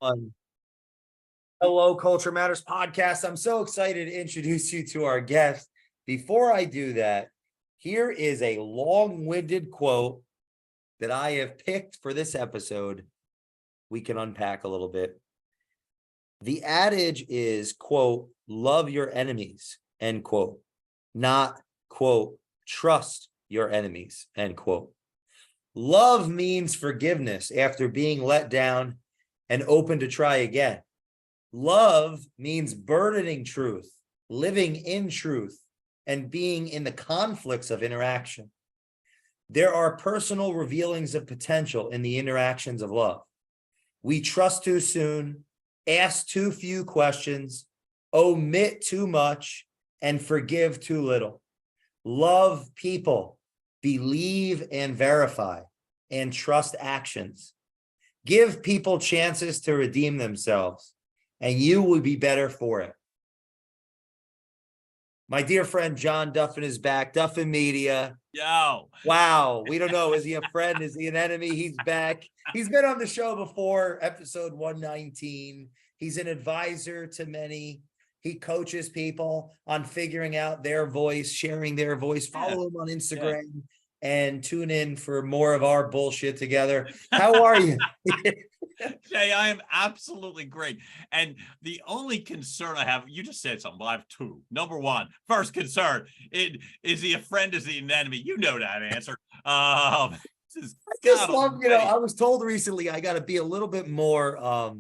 On Hello, Culture Matters podcast. I'm so excited to introduce you to our guest. Before I do that, here is a long-winded quote that I have picked for this episode. We can unpack a little bit. The adage is, quote, love your enemies, end quote, not, quote, trust your enemies, end quote. Love means forgiveness after being let down and open to try again. Love means burdening truth, living in truth, and being in the conflicts of interaction. There are personal revealings of potential in the interactions of love. We trust too soon, ask too few questions, omit too much, and forgive too little. Love people, believe and verify, and trust actions. Give people chances to redeem themselves, and you will be better for it. My dear friend John Duffin is back. Duffin Media. Yo. Wow. We don't know. Is he a friend? Is he an enemy? He's back. He's been on the show before, episode 119. He's an advisor to many. He coaches people on figuring out their voice, sharing their voice. Follow him on Instagram and tune in for more of our bullshit together. How are you? Jay, I am absolutely great. And the only concern I have, you just said something, well, I have two. Number one, first concern, is he a friend, is he an enemy? You know that answer. I just love, I was told recently I got to be a little bit more,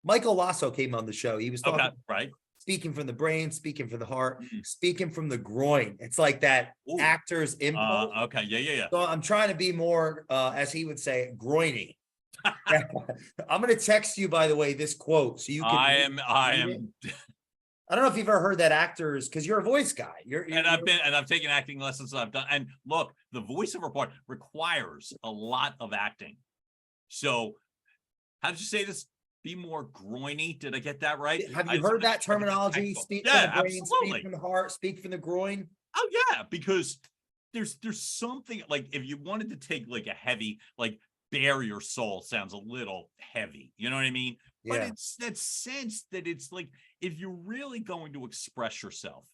Michael Lasso came on the show. He was talking, right. Speaking from the brain, speaking from the heart, speaking from the groin. It's like that actor's impulse. Okay, yeah. So I'm trying to be more, as he would say, groiny. I'm going to text you, by the way, this quote so you can. I am. I don't know if you've ever heard that actors, because you're a voice guy. I've taken acting lessons that I've done. And look, the voiceover part requires a lot of acting. So, how did you say this? Be more groiny. Did I get that right? Have you heard that terminology? Speak from the brain, absolutely. Speak from the heart, speak from the groin. Oh yeah, because there's something like if you wanted to take like a heavy, like bare your soul sounds a little heavy. You know what I mean? Yeah. But it's that sense that it's like if you're really going to express yourself,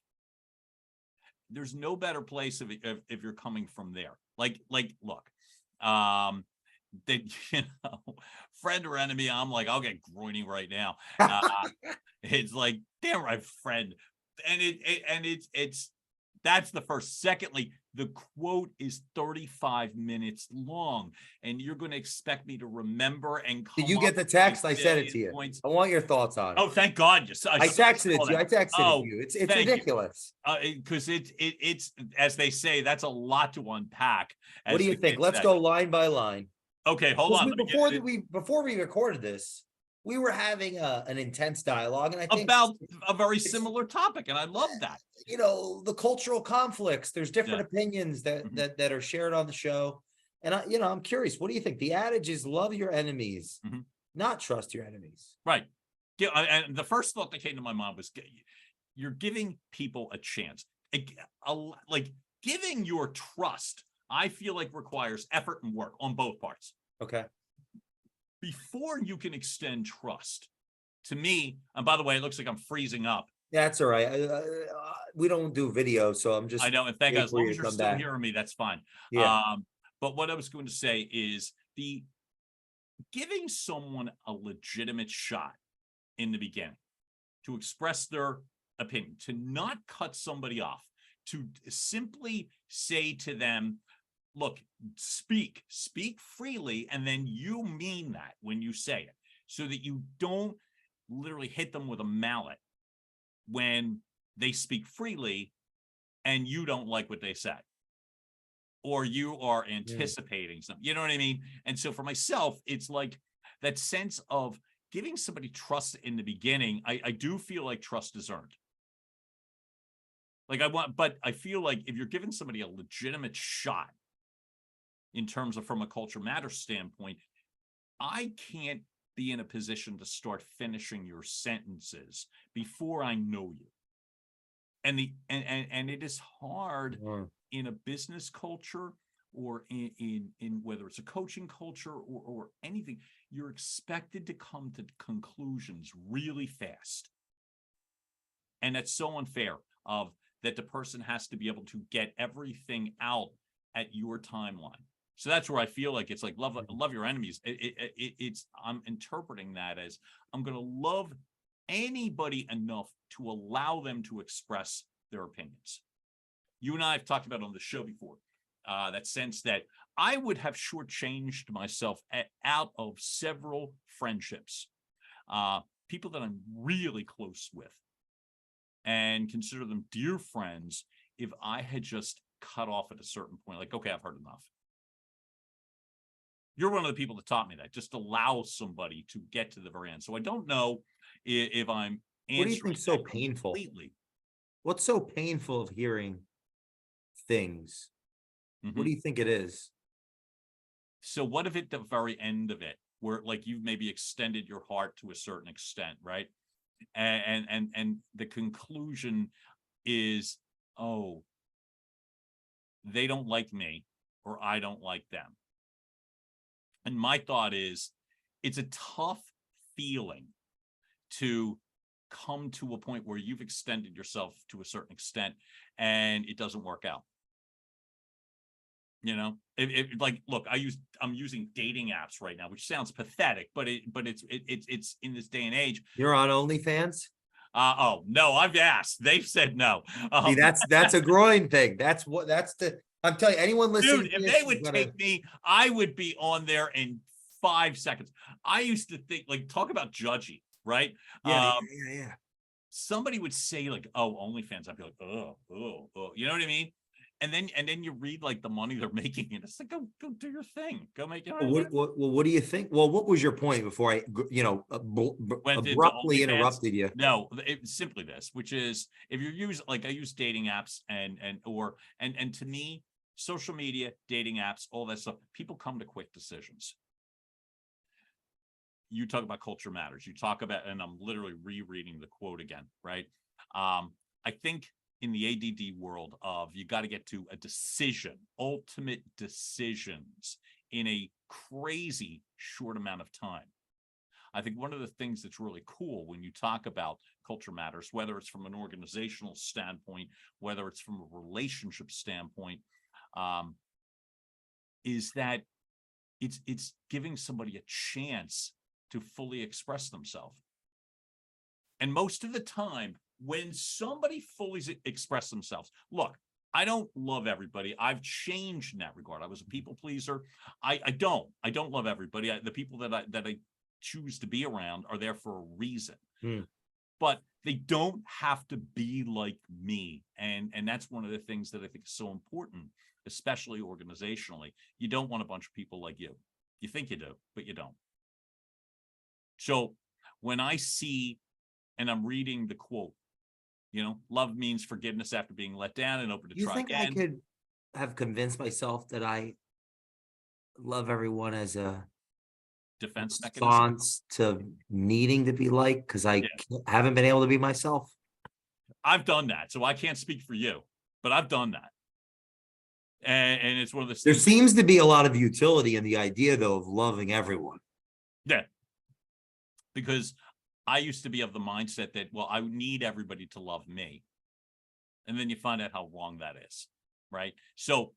there's no better place if you're coming from there. Like look, that friend or enemy, I'm like, I'll get groiny right now. It's like, damn right, friend. And it's that's the first. Secondly, the quote is 35 minutes long, and you're going to expect me to remember and come. Did you get the text? I said it to you. Points. I want your thoughts on it. Oh, thank God! I texted it to you. I texted it to you. It's ridiculous. Because it's as they say, that's a lot to unpack. What do you think? Let's go line by line. Okay, hold on. Before we recorded this, we were having an intense dialogue, and I think about a very similar topic, and I love that. The cultural conflicts. There's different opinions that are shared on the show, and I'm curious. What do you think? The adage is love your enemies, not trust your enemies. Right. Yeah, and the first thought that came to my mind was you're giving people a chance. Like giving your trust, I feel like requires effort and work on both parts. Okay. Before you can extend trust, to me, and by the way, it looks like I'm freezing up. That's all right. We don't do video, so I'm just. I know, and thank God, as long as you're still hearing me, that's fine. Yeah. But what I was going to say is the giving someone a legitimate shot in the beginning to express their opinion, to not cut somebody off, to simply say to them, look, speak freely, and then you mean that when you say it, so that you don't literally hit them with a mallet when they speak freely and you don't like what they said, or you are anticipating something. You know what I mean? And so for myself, it's like that sense of giving somebody trust in the beginning. I do feel like trust is earned. But I feel like if you're giving somebody a legitimate shot in terms of from a Culture Matters standpoint, I can't be in a position to start finishing your sentences before I know you. And it is hard in a business culture or in whether it's a coaching culture or anything, you're expected to come to conclusions really fast. And that's so unfair of that the person has to be able to get everything out at your timeline. So that's where I feel like it's like love your enemies. It's I'm interpreting that as I'm going to love anybody enough to allow them to express their opinions. You and I have talked about on the show before, that sense that I would have shortchanged myself out of several friendships, people that I'm really close with and consider them dear friends if I had just cut off at a certain point, like, okay, I've heard enough. You're one of the people that taught me that. Just allow somebody to get to the very end. So I don't know if I'm answering. What do you think so painful? Completely. What's so painful of hearing things? What do you think it is? So what if at the very end of it, where like you've maybe extended your heart to a certain extent, right? And the conclusion is, oh, they don't like me or I don't like them. And my thought is, it's a tough feeling to come to a point where you've extended yourself to a certain extent and it doesn't work out. You know, like, look, I'm using dating apps right now, which sounds pathetic, but it's in this day and age. You're on OnlyFans? Oh no, I've asked. They've said no. See, that's a groin thing. I'm telling you, anyone listening. Dude, if they would take me, I would be on there in 5 seconds. I used to think, like, talk about judgy, right? Yeah. Somebody would say like, "Oh, OnlyFans," I'd be like, "Oh, you know what I mean?" And then you read like the money they're making, and it's like, go do your thing, go make it. What do you think? Well, what was your point before I, abruptly interrupted you? No, it's simply this, which is if you use, like, I use dating apps and to me, social media, dating apps, all that stuff, people come to quick decisions. You talk about culture matters. You talk about, and I'm literally rereading the quote again, right? I think in the ADD world of you got to get to a decision, ultimate decisions in a crazy short amount of time. I think one of the things that's really cool when you talk about culture matters, whether it's from an organizational standpoint, whether it's from a relationship standpoint, is that it's giving somebody a chance to fully express themselves. And most of the time, when somebody fully express themselves, look, I don't love everybody. I've changed in that regard. I was a people pleaser. I don't love everybody. The people that I choose to be around are there for a reason. But they don't have to be like me. And that's one of the things that I think is so important, especially organizationally. You don't want a bunch of people like you. You think you do, but you don't. So when I see, and I'm reading the quote, love means forgiveness after being let down and open to try again. You think I could have convinced myself that I love everyone as a defense response to needing to be liked because I haven't been able to be myself? I've done that, so I can't speak for you, but I've done that. And it's one of the There seems to be a lot of utility in the idea, though, of loving everyone. Yeah. Because I used to be of the mindset that, well, I need everybody to love me. And then you find out how wrong that is, right? So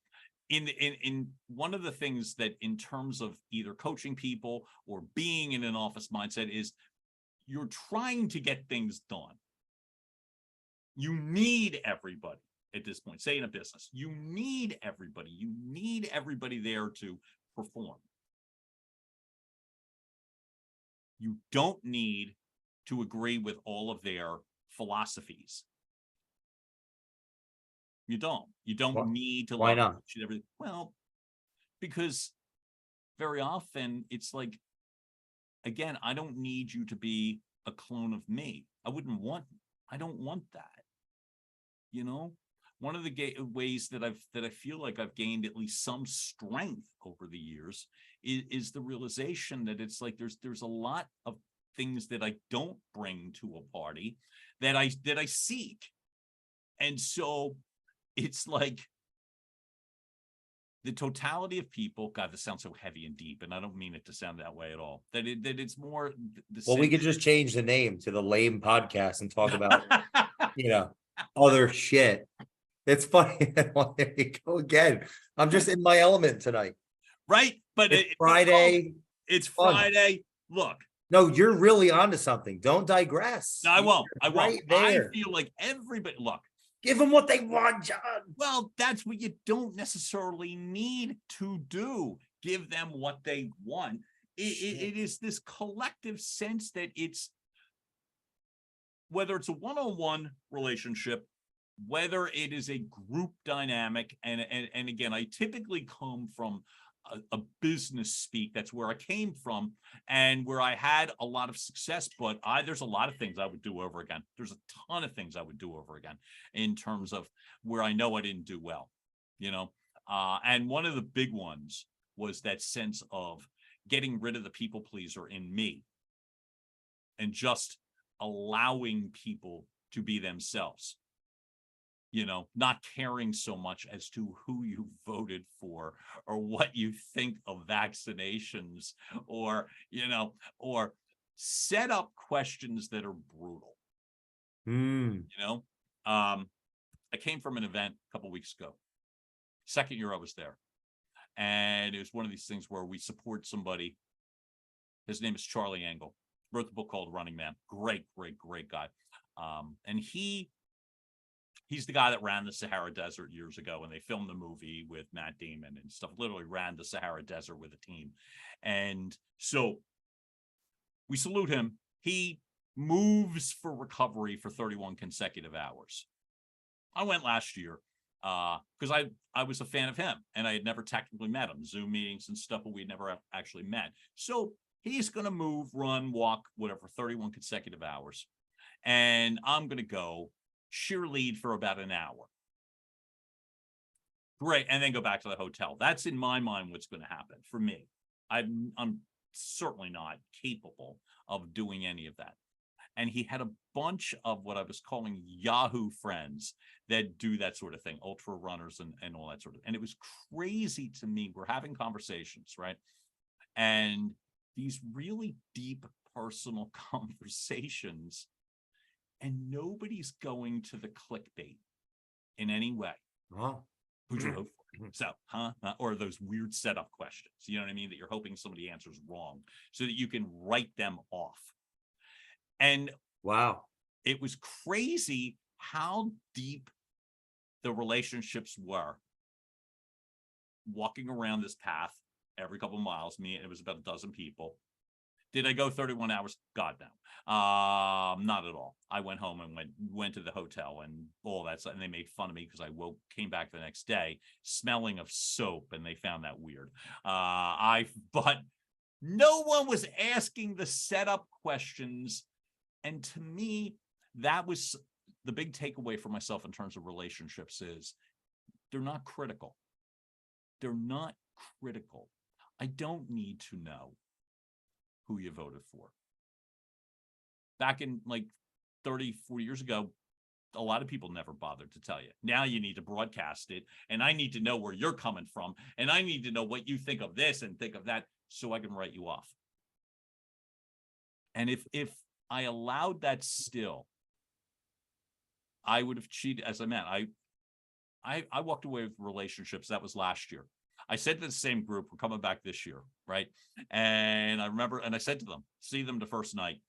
in one of the things that in terms of either coaching people or being in an office mindset is you're trying to get things done. You need everybody at this point, say in a business, you need everybody. You need everybody there to perform. You don't need to agree with all of their philosophies. You don't need to. Why love not? everything. Well, because very often it's like, again, I don't need you to be a clone of me. I don't want that. One of the ways that I feel like I've gained at least some strength over the years is the realization that it's like there's a lot of things that I don't bring to a party that I seek. And so it's like the totality of people. God, this sounds so heavy and deep, and I don't mean it to sound that way at all. That it's more the Well, we sense could just change the name to the Lame Podcast and talk about, other shit. It's funny. Well, there you go again. I'm just in my element tonight. right? But It's Friday. It's Fun. Friday. Look, No, you're really onto something. Don't digress. no, I won't. I won't. Right there. I feel like everybody. Look, Give them what they want, John. well, that's what you don't necessarily need to do. Give them what they want. It is this collective sense that it's, whether it's a one-on-one relationship, whether it is a group dynamic, and again, I typically come from a business speak. That's where I came from, and where I had a lot of success. But there's a lot of things I would do over again. There's a ton of things I would do over again in terms of where I know I didn't do well, and one of the big ones was that sense of getting rid of the people pleaser in me and just allowing people to be themselves. Not caring so much as to who you voted for or what you think of vaccinations, or set up questions that are brutal. I came from an event a couple weeks ago. Second year I was there. And it was one of these things where we support somebody. His name is Charlie Angle. Wrote the book called Running Man. Great guy. And he's the guy that ran the Sahara Desert years ago, and they filmed the movie with Matt Damon and stuff. Literally ran the Sahara Desert with a team. And so we salute him. He moves for recovery for 31 consecutive hours. I went last year because I was a fan of him, and I had never technically met him. Zoom meetings and stuff, but we'd never actually met. So he's going to move, run, walk, whatever, 31 consecutive hours. And I'm going to go cheerlead for about an hour. Great. And then go back to the hotel. That's in my mind what's going to happen for me. I'm certainly not capable of doing any of that. And he had a bunch of what I was calling Yahoo friends that do that sort of thing, ultra runners and all that sort of. And it was crazy to me. We're having conversations, right? And these really deep personal conversations, and nobody's going to the clickbait in any way. Oh. Who'd you vote for? So, or those weird setup questions, you know what I mean? That you're hoping somebody answers wrong so that you can write them off. And wow, it was crazy how deep the relationships were. Walking around this path every couple of miles, it was about a dozen people. Did I go 31 hours? God, no. Not at all. I went home and went to the hotel and all that stuff. And they made fun of me because I came back the next day smelling of soap, and they found that weird. But no one was asking the setup questions. And to me, that was the big takeaway for myself in terms of relationships is they're not critical. They're not critical. I don't need to know who you voted for. Back in like 30, 40 years ago, a lot of people never bothered to tell you. Now you need to broadcast it, and I need to know where you're coming from, and I need to know what you think of this and think of that so I can write you off. And if I allowed that still, I would have cheated, as I meant. I walked away with relationships. That was last year. I said to the same group, we're coming back this year, right? And I remember, and I said to them, see them the first night.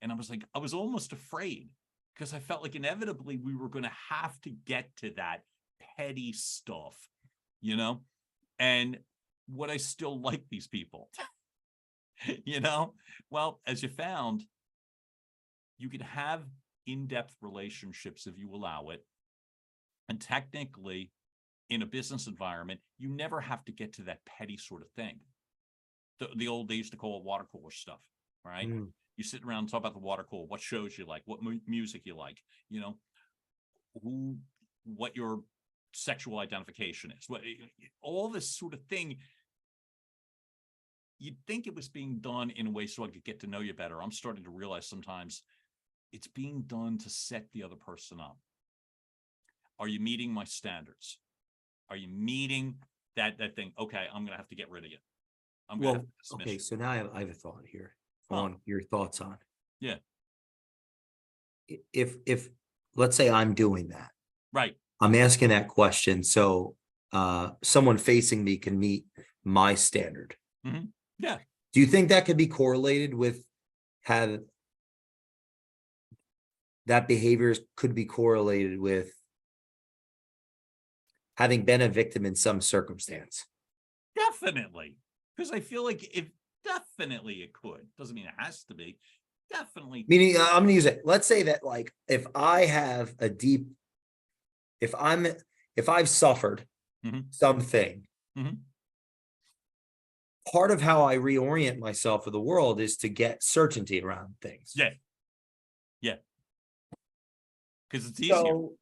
And I was like, I was almost afraid because I felt like inevitably we were going to have to get to that petty stuff, and would I still like these people? Well, as you found, you can have in-depth relationships if you allow it. And technically, in a business environment, you never have to get to that petty sort of thing. The old, they used to call it water cooler stuff, right? You sit around and talk about the water cooler, what shows you like, what music you like, what your sexual identification is, all this sort of thing. You'd think it was being done in a way so I could get to know you better. I'm starting to realize sometimes it's being done to set the other person up. Are you meeting my standards? Are you meeting that thing, okay, I'm gonna have to get rid of you. I'm gonna have to dismiss okay, you. so now I have a thought here. I Huh. want your thoughts on. Yeah. If let's say I'm doing that, Right. I'm asking that question so someone facing me can meet my standard. Yeah. Do you think that could be correlated with have that behaviors could be correlated with having been a victim in some circumstance? Definitely. Because I feel like definitely it could. Doesn't mean it has to be. Definitely. Meaning, I'm gonna use it. Let's say that, like, if I have a deep, if I've suffered Mhm. something, Mhm. part of how I reorient myself for the world is to get certainty around things. Yeah. Yeah. Because it's easier. So,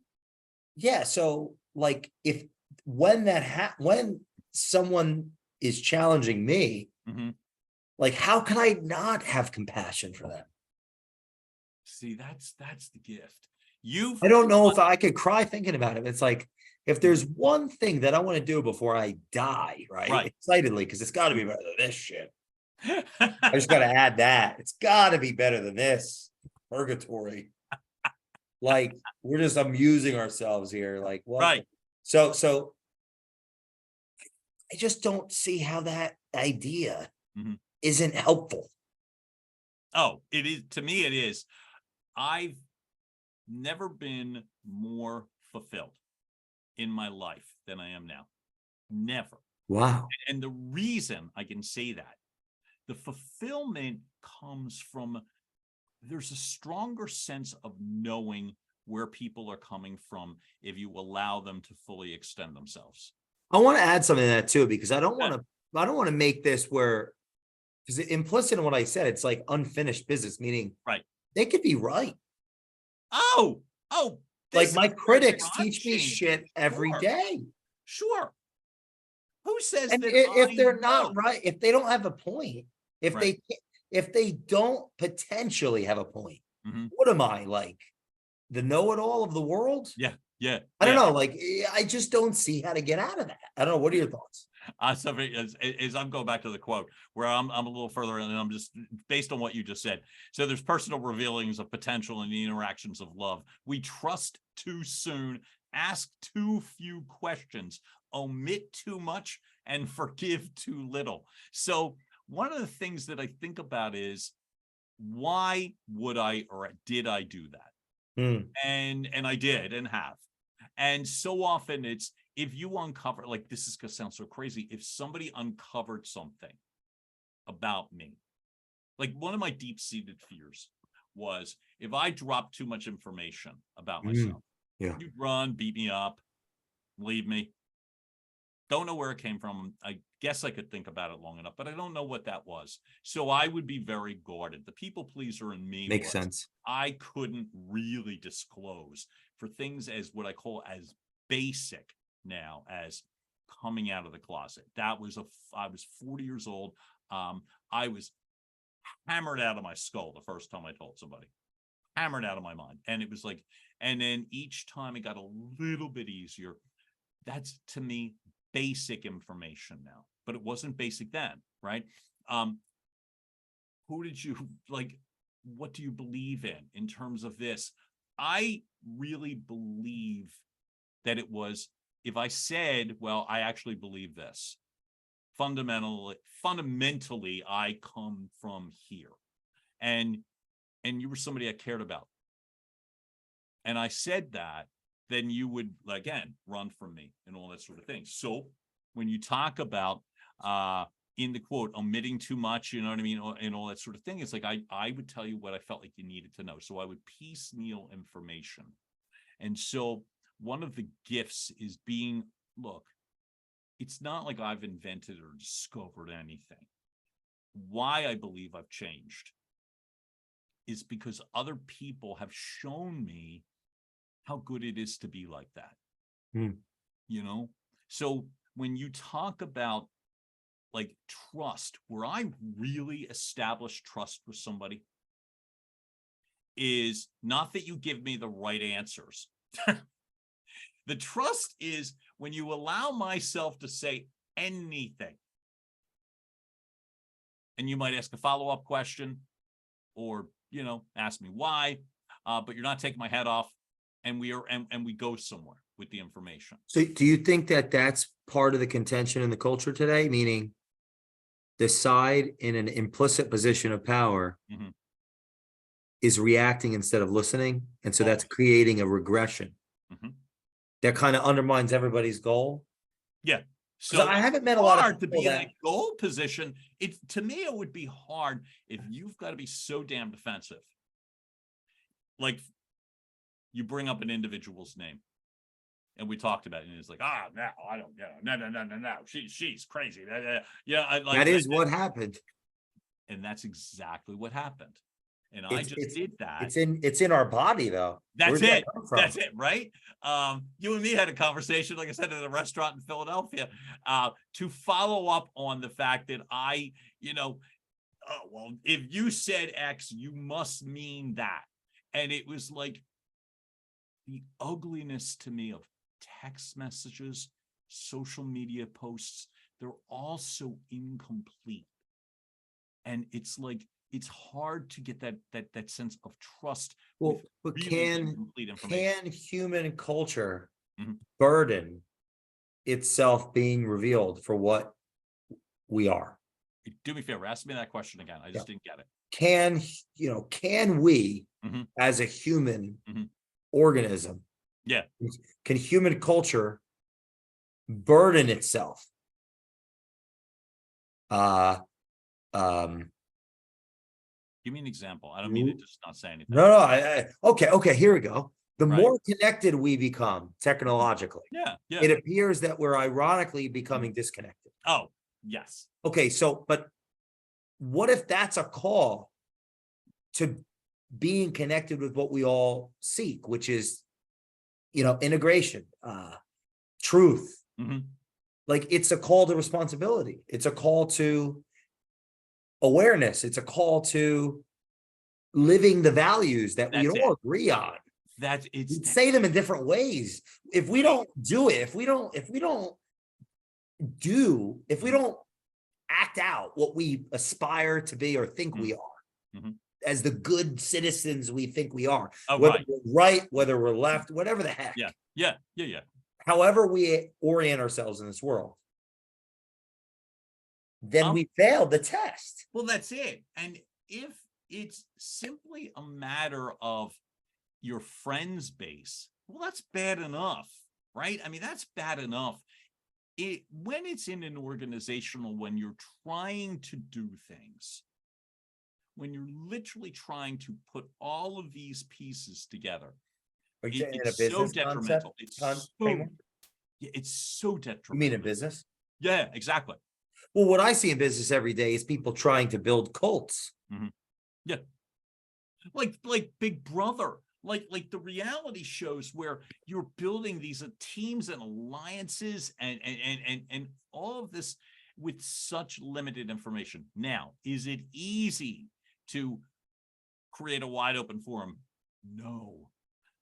yeah. So, like, if when when someone is challenging me, Mhm. like, how can I not have compassion for them? See, that's the gift. You've I don't know if I could cry thinking about it. It's like, if there's one thing that I want to do before I die, right? Right. Excitedly, because it's got to be better than this shit. I I just got to add that. It's got to be better than this. Purgatory. Like, we're just amusing ourselves here. Like, what? Right. So I just don't see how that idea Mhm. isn't helpful. Oh, it is. To me, it is. I've never been more fulfilled in my life than I am now. Never. Wow. And the reason I can say that, the fulfillment comes from there's a stronger sense of knowing where people are coming from if you allow them to fully extend themselves. I want to add something to that too, because I don't Yeah. want to make this where, because implicit in what I said, it's like unfinished business, meaning Right. they could be right. Oh, Like, this is my where critics I'm teach me changing. shit every Sure. day. Sure. Who says And that if I they're know? not right, if they don't have a point, if Right. they don't potentially have a point, Mhm. what am I, like, the know-it-all of the world? Yeah. Yeah. I don't Yeah. know. Like, I just don't see how to get out of that. I don't know. What are your thoughts? Something as I'm going back to the quote where I'm a little further in, and I'm just based on what you just said. So there's personal revealings of potential in the interactions of love. We trust too soon, ask too few questions, omit too much, and forgive too little. So one of the things that I think about is why would I or did I do that? Hmm. And I did and have. And so often it's if you uncover, like, this is gonna sound so crazy, if somebody uncovered something about me, like one of my deep-seated fears was if I dropped too much information about myself, Yeah. you'd run, beat me up, leave me. Don't know where it came from. I guess I could think about it long enough, but I don't know what that was. So I would be very guarded. The people pleaser in me Makes was sense. I couldn't really disclose for things as what I call as basic now as coming out of the closet. That was I was 40 years old. I was hammered out of my skull the first time I told somebody, hammered out of my mind. And it was like, and then each time it got a little bit easier. That's to me basic information now, but it wasn't basic then, right? Who did you like? What do you believe in terms of this? I really believe that it was if I said, well, I actually believe this. Fundamentally, I come from here. And you were somebody I cared about. And I said that, then you would again run from me and all that sort of thing. So when you talk about in the quote omitting too much, you know what I mean, and all that sort of thing, it's like I would tell you what I felt like you needed to know. So I would piecemeal information. And so one of the gifts is being, look, it's not like I've invented or discovered anything. Why I believe I've changed is because other people have shown me how good it is to be like that. You know? So when you talk about like trust, where I really establish trust with somebody is not that you give me the right answers. The trust is when you allow myself to say, anything. And you might ask a follow-up question or, ask me why, but you're not taking my head off, and we go somewhere with the information. So do you think that that's part of the contention in the culture today? Meaning the side in an implicit position of power Mhm. is reacting instead of listening. And so that's Always. creating a regression Mhm. that kind of undermines everybody's goal. Yeah. 'Cause So I it's haven't met a lot of hard to people be in that, a goal position. To me, it would be hard if you've got to be so damn defensive. Like, you bring up an individual's name, and we talked about it, and it's like, no, I don't, no. She's crazy. Yeah, I like that is what happened. and that's exactly what happened. And I It's, just it's, did that. it's in our body though. That's Where's that it. come from? That's it, right? You and me had a conversation, like I said, at a restaurant in Philadelphia, to follow up on the fact that well, if you said X, you must mean that. And it was like the ugliness to me of text messages, social media posts, they're all so incomplete. And it's like, it's hard to get that sense of trust. Well, with but really incomplete information. can human culture Mhm. burden itself being revealed for what we are? Do me a favor, ask me that question again. I just didn't get it. Can we, Mhm. as a human Mhm. organism, Yeah. can human culture burden itself? Give me an example. I don't mean to just not say anything. No, okay, here we go. The Right. more connected we become technologically, Yeah. it appears that we're ironically becoming disconnected. Oh, yes. Okay, but what if that's a call to being connected with what we all seek, which is, integration, truth. Mhm. Like, it's a call to responsibility. It's a call to awareness. It's a call to living the values that we That's all it. agree on. We We say them in different ways. If we don't do it, if we don't act out what we aspire to be or think we are, Mhm. as the good citizens we think we are, Oh, whether right. we're right, whether we're left, whatever the heck, Yeah. however we orient ourselves in this world, then Um, we failed the test. Well, that's it. And if it's simply a matter of your friends base, well, that's bad enough, right? I mean, that's bad enough. When it's in an organizational, when you're trying to do things, when you're literally trying to put all of these pieces together, Are you saying in a it's so business detrimental. framework? It's so You detrimental. mean in business? Yeah, exactly. Well, what I see in business every day is people trying to build cults. Yeah. Like Big Brother, like the reality shows where you're building these teams and alliances and all of this with such limited information. Now, is it easy to create a wide open forum? No.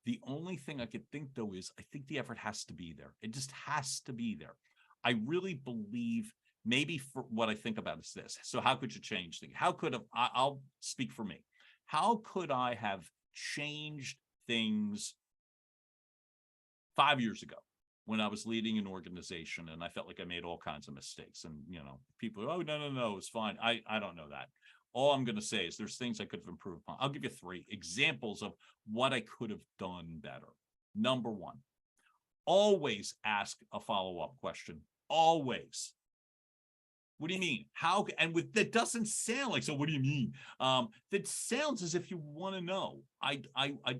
The only thing I could think, though, is I think the effort has to be there. It just has to be there. I really believe, maybe for what I think about is this. So how could you change things? I'll speak for me. How could I have changed things 5 years ago when I was leading an organization and I felt like I made all kinds of mistakes? And, people, oh, no, it's fine. I don't know that. All I'm going to say is there's things I could have improved upon. I'll give you 3 examples of what I could have done better. Number 1, always ask a follow-up question. Always. What do you mean? How? And that doesn't sound like, so what do you mean? That sounds as if you want to know. I'd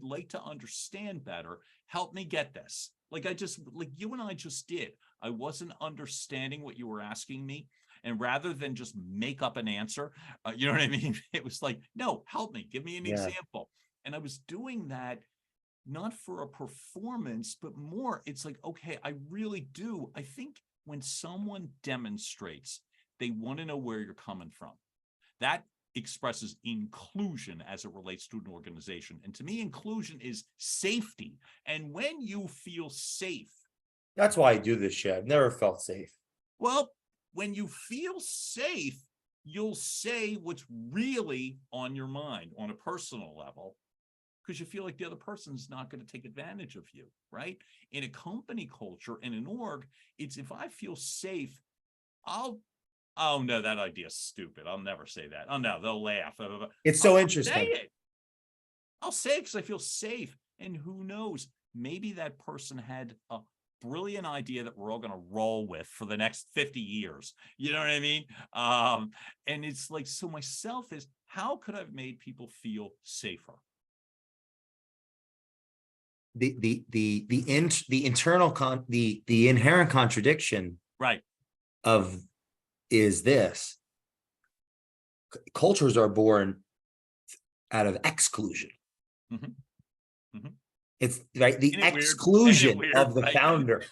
like to understand better. Help me get this. Like you and I just did. I wasn't understanding what you were asking me. And rather than just make up an answer, you know what I mean? It was like, no, help me, give me an example. And I was doing that not for a performance, but more, it's like, okay, I really do. I think when someone demonstrates, they want to know where you're coming from. That expresses inclusion as it relates to an organization. And to me, inclusion is safety. And when you feel safe. That's why I do this shit. I've never felt safe. Well, when you feel safe, you'll say what's really on your mind on a personal level, because you feel like the other person's not going to take advantage of you, right? In a company culture, in an org, it's if I feel safe, oh no, that idea's stupid. I'll never say that. Oh no, they'll laugh. It's so I'll interesting. say it. I'll say it because I feel safe. And who knows, maybe that person had a brilliant idea that we're all going to roll with for the next 50 years. You know what I mean? And it's like, so myself is, how could I have made people feel safer? The inherent contradiction Right. of is this: cultures are born out of exclusion. It's right, the exclusion of the founder,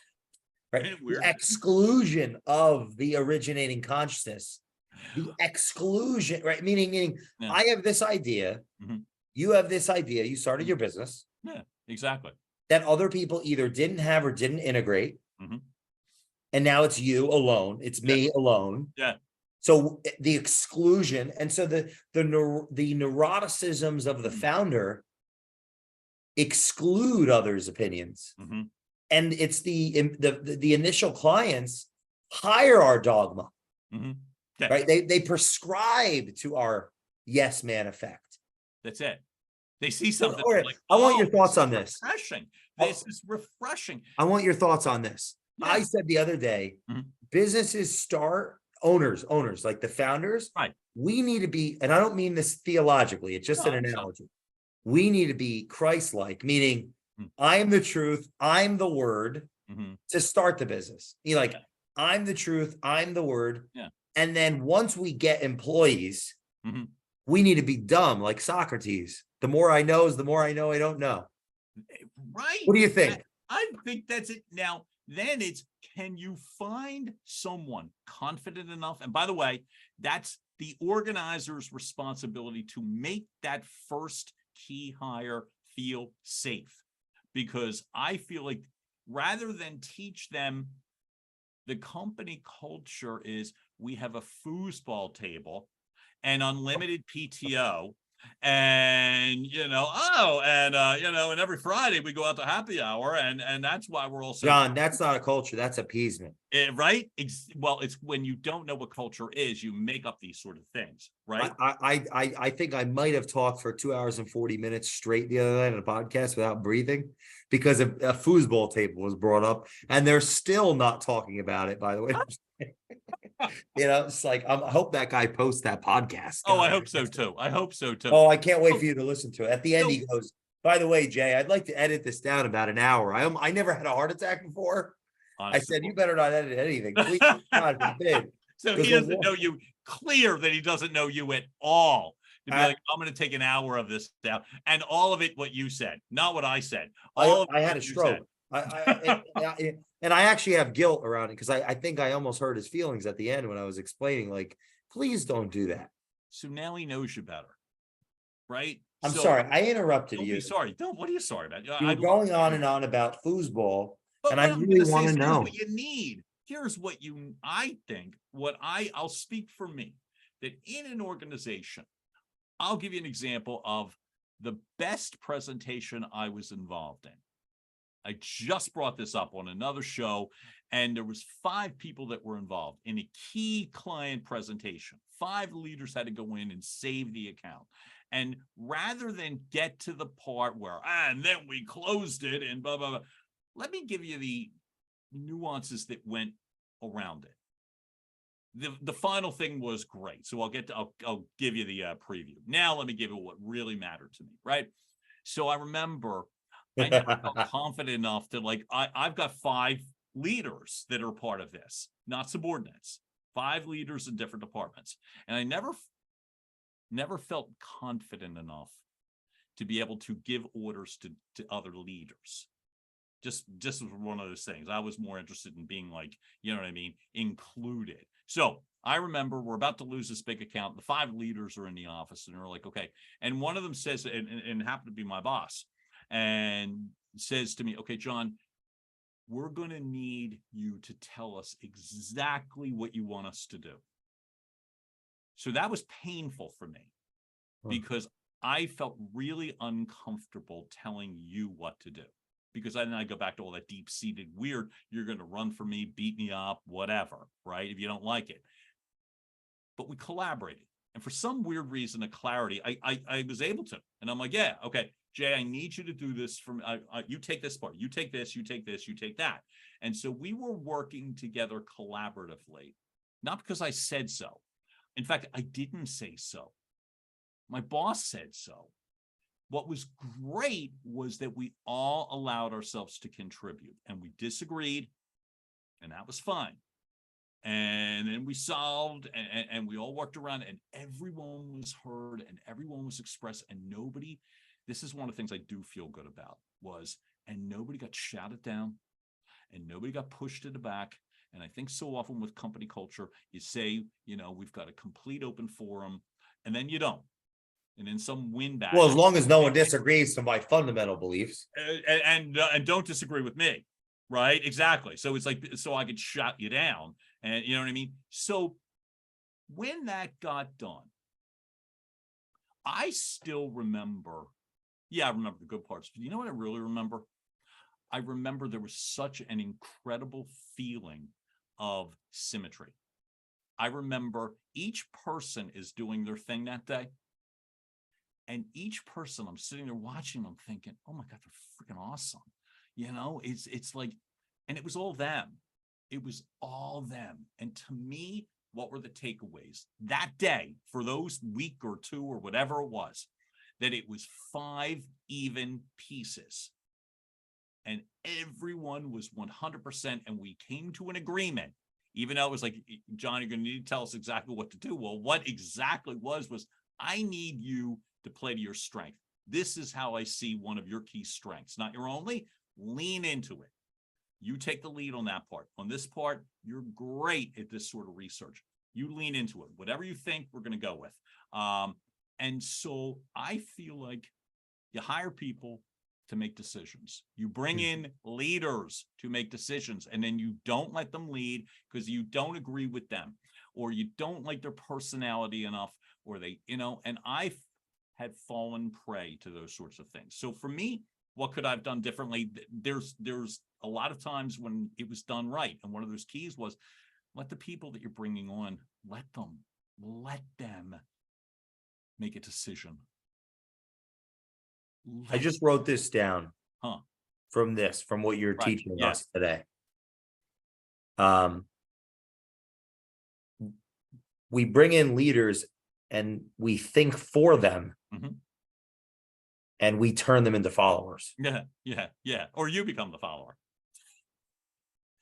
right? The exclusion of the originating consciousness, the exclusion, right? Meaning, I have this idea, you have this idea, you started your business. Yeah, exactly. That other people either didn't have or didn't integrate. And now it's you alone, it's me alone. Yeah. So the exclusion, and so the neuroticisms of the founder exclude others' opinions. And it's the initial clients hire our dogma. Right? They prescribe to our yes man effect. That's it. They see something. Like, I want your thoughts on this. Refreshing. This is refreshing. I want your thoughts on this. Yeah. I said the other day, businesses start owners, like the founders. Right. We need to be, and I don't mean this theologically, it's just an analogy. We need to be Christ-like, meaning I am the truth, I'm the word to start the business. You like, I'm the truth, I'm the word. Yeah. And then once we get employees, we need to be dumb like Socrates. The more I know is the more I know I don't know. Right. What do you think? I think that's it. Now, then it's, can you find someone confident enough? And by the way, that's the organizer's responsibility to make that first key hire feel safe. Because I feel like rather than teach them, the company culture is we have a foosball table and unlimited PTO. And and every Friday we go out to happy hour, and that's why we're all so John, that's not a culture, that's appeasement. right. Well, it's when you don't know what culture is, you make up these sort of things, right? I think I might have talked for 2 hours and 40 minutes straight the other night on a podcast without breathing, because a foosball table was brought up, and they're still not talking about it, by the way. It's like, I hope that guy posts that podcast. Oh, I hope so too. Oh, I can't wait for you to listen to it. At the end, he goes, by the way, Jay, I'd like to edit this down about an hour. I never had a heart attack before. Honestly, I said, you better not edit anything. Please, God forbid. So he doesn't know you, clear that he doesn't know you at all. To be like, I'm going to take an hour of this down, and all of it what you said, not what I said. I had a stroke. And I actually have guilt around it, because I think I almost hurt his feelings at the end when I was explaining, like, please don't do that. So now he knows you better, right? I'm sorry, I interrupted you. Don't be sorry. What are you sorry about? You were going on and on about foosball, and I really want to know. Here's what you need. Here's what I think, I'll speak for me, that in an organization, I'll give you an example of the best presentation I was involved in. I just brought this up on another show, and there was 5 people that were involved in a key client presentation. 5 leaders had to go in and save the account. And rather than get to the part where, and then we closed it and blah, blah, blah, let me give you the nuances that went around it. The final thing was great. So I'll give you the preview. Now let me give you what really mattered to me, right? So I remember I never felt confident enough to, like, I've got 5 leaders that are part of this, not subordinates, 5 leaders in different departments. And I never felt confident enough to be able to give orders to other leaders. Just was one of those things. I was more interested in being, like, you know what I mean, included. So I remember we're about to lose this big account. The 5 leaders are in the office, and they're like, okay. And one of them says, and happened to be my boss, and says to me, okay, John, we're going to need you to tell us exactly what you want us to do. So that was painful for me because I felt really uncomfortable telling you what to do. Because then I go back to all that deep-seated weird, you're going to run for me, beat me up, whatever, right? If you don't like it. But we collaborated. And for some weird reason of clarity, I was able to. And I'm like, yeah, okay, Jay, I need you to do this for me. You take this part, you take this, you take this, you take that. And so we were working together collaboratively, not because I said so. In fact, I didn't say so. My boss said so. What was great was that we all allowed ourselves to contribute, and we disagreed, and that was fine. And then we solved, and we all worked around, and everyone was heard, and everyone was expressed, and nobody, this is one of the things I do feel good about, and nobody got shouted down, and nobody got pushed to the back. And I think so often with company culture, you say, we've got a complete open forum, and then you don't. And then some windbag. Well, as long as no one disagrees to my fundamental beliefs. And don't disagree with me, right? Exactly. So it's like, so I could shut you down. And you know what I mean? So when that got done, I still remember, I remember the good parts. But you know what I really remember? I remember there was such an incredible feeling of symmetry. I remember each person is doing their thing that day. And each person, I'm sitting there watching them thinking, oh my God, they're freaking awesome. It's like, and it was all them. It was all them. And to me, what were the takeaways that day for those week or two or whatever it was, that it was 5 even pieces. And everyone was 100%. And we came to an agreement, even though it was like, John, you're going to need to tell us exactly what to do. Well, what exactly was I need you to play to your strength. This is how I see one of your key strengths, not your only. Lean into it. You take the lead on that part. On this part, you're great at this sort of research. You lean into it. Whatever you think, we're going to go with. And so I feel like you hire people to make decisions. You bring in leaders to make decisions, and then you don't let them lead because you don't agree with them, or you don't like their personality enough, or they, and I had fallen prey to those sorts of things. So for me, what could I have done differently? There's a lot of times when it was done right. And one of those keys was let the people that you're bringing on, let them make a decision. I just wrote this down from what you're Right. teaching Yeah. us today. We bring in leaders and we think for them, and we turn them into followers. Yeah. Or you become the follower.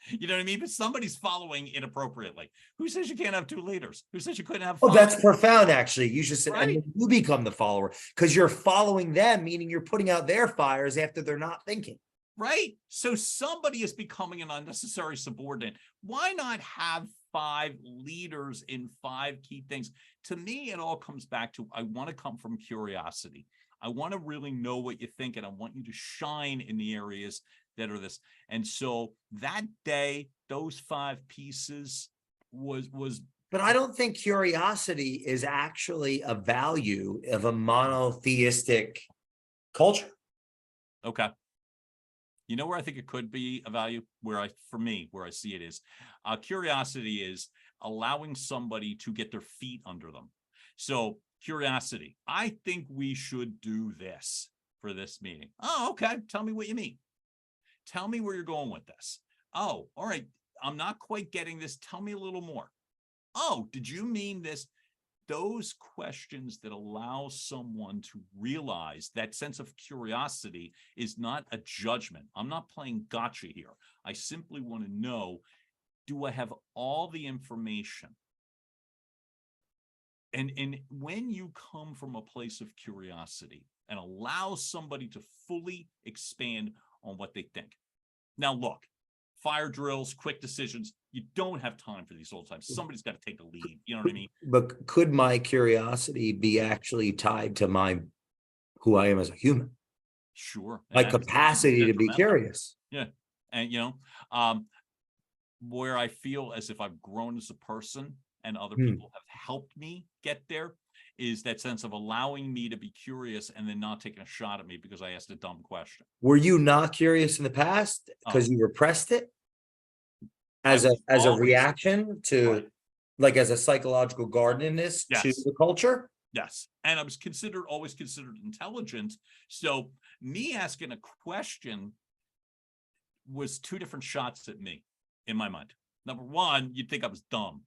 You know what I mean? But somebody's following inappropriately. Who says you can't have 2 leaders? Who says you couldn't have 5? Oh, that's profound, actually. You should say, Right. and you become the follower because you're following them, meaning you're putting out their fires after they're not thinking. Right. So somebody is becoming an unnecessary subordinate. Why not have 5 leaders in 5 key things? To me, it all comes back to, I want to come from curiosity. I want to really know what you think, and I want you to shine in the areas that are this. And so that day, those 5 pieces was. But I don't think curiosity is actually a value of a monotheistic culture. Okay. You know where I think it could be a value? Where I see it is, curiosity is allowing somebody to get their feet under them. So curiosity, I think we should do this for this meeting. Oh, okay. Tell me what you mean. Tell me where you're going with this. Oh, all right. I'm not quite getting this. Tell me a little more. Oh, did you mean this? Those questions that allow someone to realize that sense of curiosity is not a judgment. I'm not playing gotcha here. I simply want to know, do I have all the information? And when you come from a place of curiosity and allow somebody to fully expand on what they think. Now, look, fire drills, quick decisions, you don't have time for these all the time. Somebody's got to take the lead. You know what I mean? But could my curiosity be actually tied to who I am as a human? Sure. My capacity to be curious. Yeah. And where I feel as if I've grown as a person and other people have helped me get there is that sense of allowing me to be curious and then not taking a shot at me because I asked a dumb question. Were you not curious in the past because you repressed it as a reaction to, right, like, as a psychological guardedness to yes, the culture? yes. And I was always considered intelligent. So me asking a question was two different shots at me in my mind. Number one, you'd think I was dumb.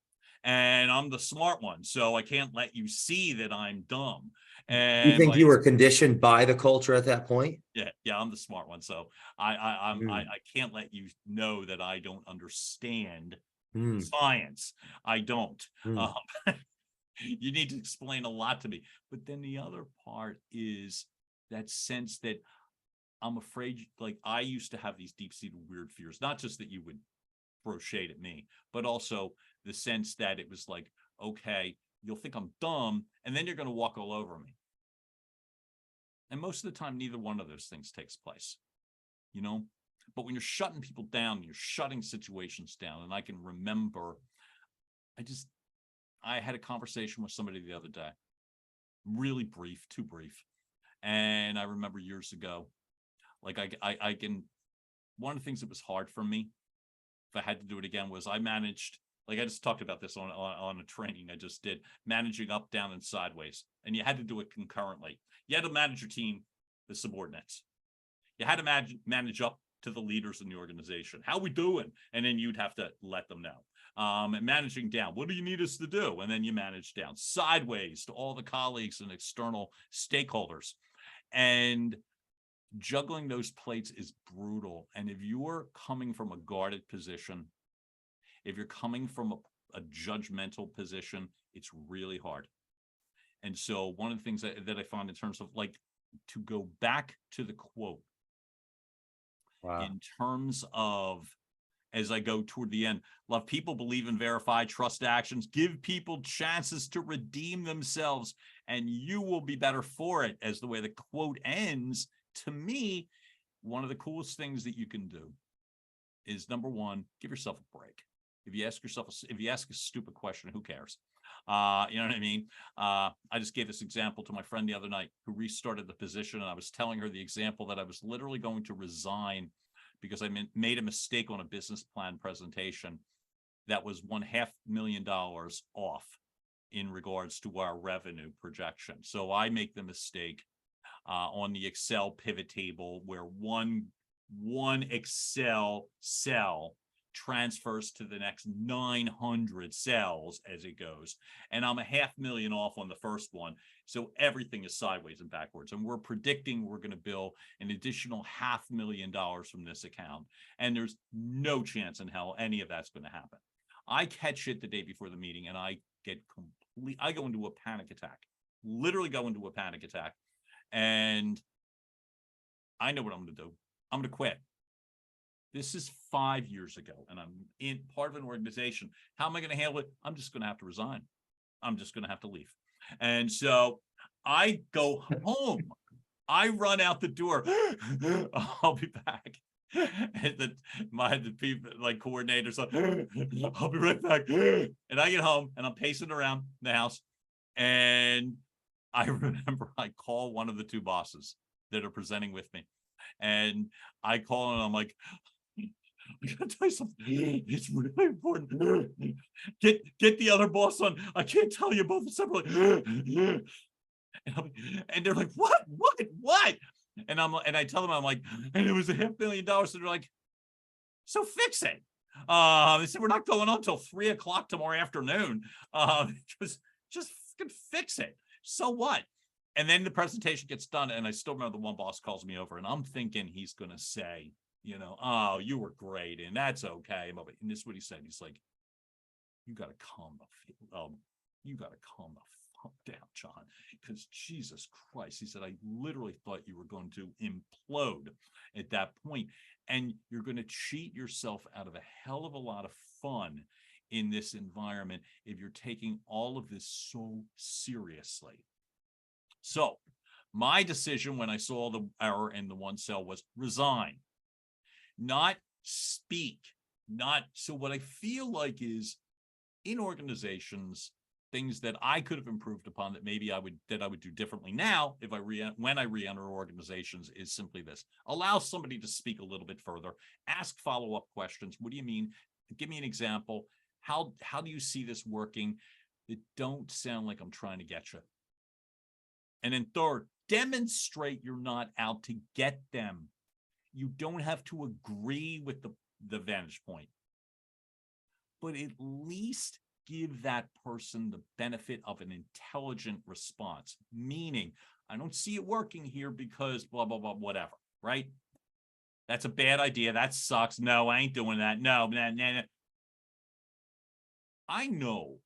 And I'm the smart one, so I can't let you see that I'm dumb. You And think you were conditioned by the culture at that point? yeah, I'm the smart one, so I can't let you know that I don't understand Mm, science. I don't. mm. You need to explain a lot to me. But then the other part is that sense that I'm afraid, like I used to have these deep-seated weird fears, not just that you would throw shade at me, but also the sense that it was like, okay, you'll think I'm dumb, and then you're going to walk all over me. And most of the time, neither one of those things takes place, But when you're shutting people down, you're shutting situations down. And I can remember, I had a conversation with somebody the other day, really brief, too brief. And I remember years ago, like I can, one of the things that was hard for me, if I had to do it again, was I managed, like I just talked about this on a training I just did, managing up, down, and sideways. And you had to do it concurrently. You had to manage your team, the subordinates. You had to manage up to the leaders in the organization. How we doing? And then you'd have to let them know. And managing down, what do you need us to do? And then you manage down sideways to all the colleagues and external stakeholders. And juggling those plates is brutal. And if you're coming from a guarded position, if you're coming from a judgmental position, it's really hard. And so one of the things that I find in terms of, like, to go back to the quote, in terms of, as I go toward the end, love people, believe in, verify, trust actions, give people chances to redeem themselves, and you will be better for it, as the way the quote ends. To me, one of the coolest things that you can do is, number one, give yourself a break. If you ask a stupid question, who cares? You know what I mean? I just gave this example to my friend the other night who restarted the position, and I was telling her the example that I was literally going to resign because I made a mistake on a business plan presentation that was $500,000 off in regards to our revenue projection. So I make the mistake on the Excel pivot table where one Excel cell transfers to the next 900 cells as it goes. And I'm $500,000 off on the first one. So everything is sideways and backwards. And we're predicting we're going to bill an additional $500,000 from this account. And there's no chance in hell any of that's going to happen. I catch it the day before the meeting and I go into a panic attack, literally go into a panic attack. And I know what I'm going to do. I'm going to quit. This is 5 years ago, and I'm in part of an organization. How am I going to handle it? I'm just going to have to resign. I'm just going to have to leave. And so I go home. I run out the door. I'll be back. And the people, like coordinators, I'll be right back. And I get home and I'm pacing around the house. And I remember I call one of the two bosses that are presenting with me. And I call and I'm like, I gotta tell you something. It's really important. Get the other boss on. I can't tell you both separately. And they're like, what? And I tell them, I'm like, and it was $500,000. So they're like, so fix it. They said, we're not going on until 3:00 tomorrow afternoon. Just fix it. So what? And then the presentation gets done, and I still remember the one boss calls me over, and I'm thinking he's going to say, oh, you were great, and that's okay. And this is what he said. He's like, you got to calm the fuck down, John, because Jesus Christ. He said, I literally thought you were going to implode at that point, and you're going to cheat yourself out of a hell of a lot of fun in this environment if you're taking all of this so seriously. So my decision when I saw the error in the one cell was resign. Not speak, not. So what I feel like is in organizations, things that I could have improved upon that maybe I would do differently now if when I re-enter organizations is simply this: allow somebody to speak a little bit further, ask follow-up questions. What do you mean? Give me an example. How do you see this working? That don't sound like I'm trying to get you. And then third, demonstrate you're not out to get them. You don't have to agree with the vantage point, but at least give that person the benefit of an intelligent response. Meaning, I don't see it working here because blah, blah, blah, whatever, right? That's a bad idea. That sucks. No, I ain't doing that. No, nah, nah, nah. I know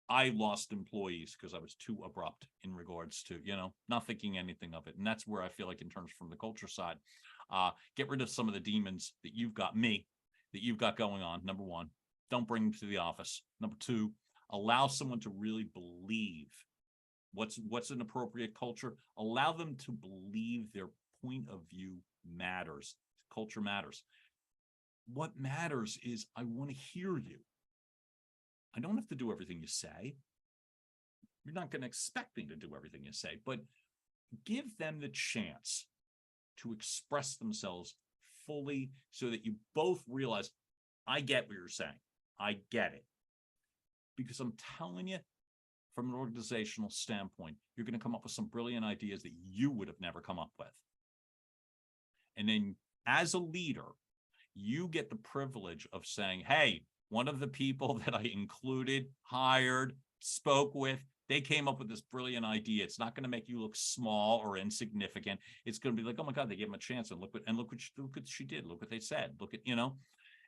I lost employees because I was too abrupt in regards to, not thinking anything of it. And that's where I feel like in terms from the culture side, get rid of some of the demons that you've got going on. Number one, don't bring them to the office. Number two, allow someone to really believe what's an appropriate culture. Allow them to believe their point of view matters. Culture matters. What matters is I want to hear you. I don't have to do everything you say. You're not going to expect me to do everything you say, but give them the chance to express themselves fully so that you both realize, I get what you're saying. I get it. Because I'm telling you, from an organizational standpoint, you're going to come up with some brilliant ideas that you would have never come up with. And then as a leader, you get the privilege of saying, hey, one of the people that I included, hired, spoke with, they came up with this brilliant idea. It's not going to make you look small or insignificant. It's going to be like, oh my God, they gave him a chance, and look what she did. Look what they said. Look at,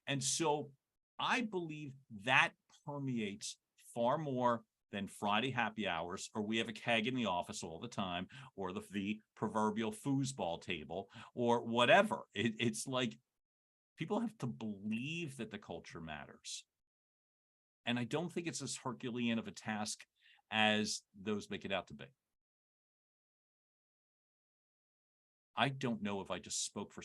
And so I believe that permeates far more than Friday happy hours, or we have a keg in the office all the time, or the proverbial foosball table, or whatever. It's like people have to believe that the culture matters. And I don't think it's as Herculean of a task as those make it out to be. I don't know if I just spoke for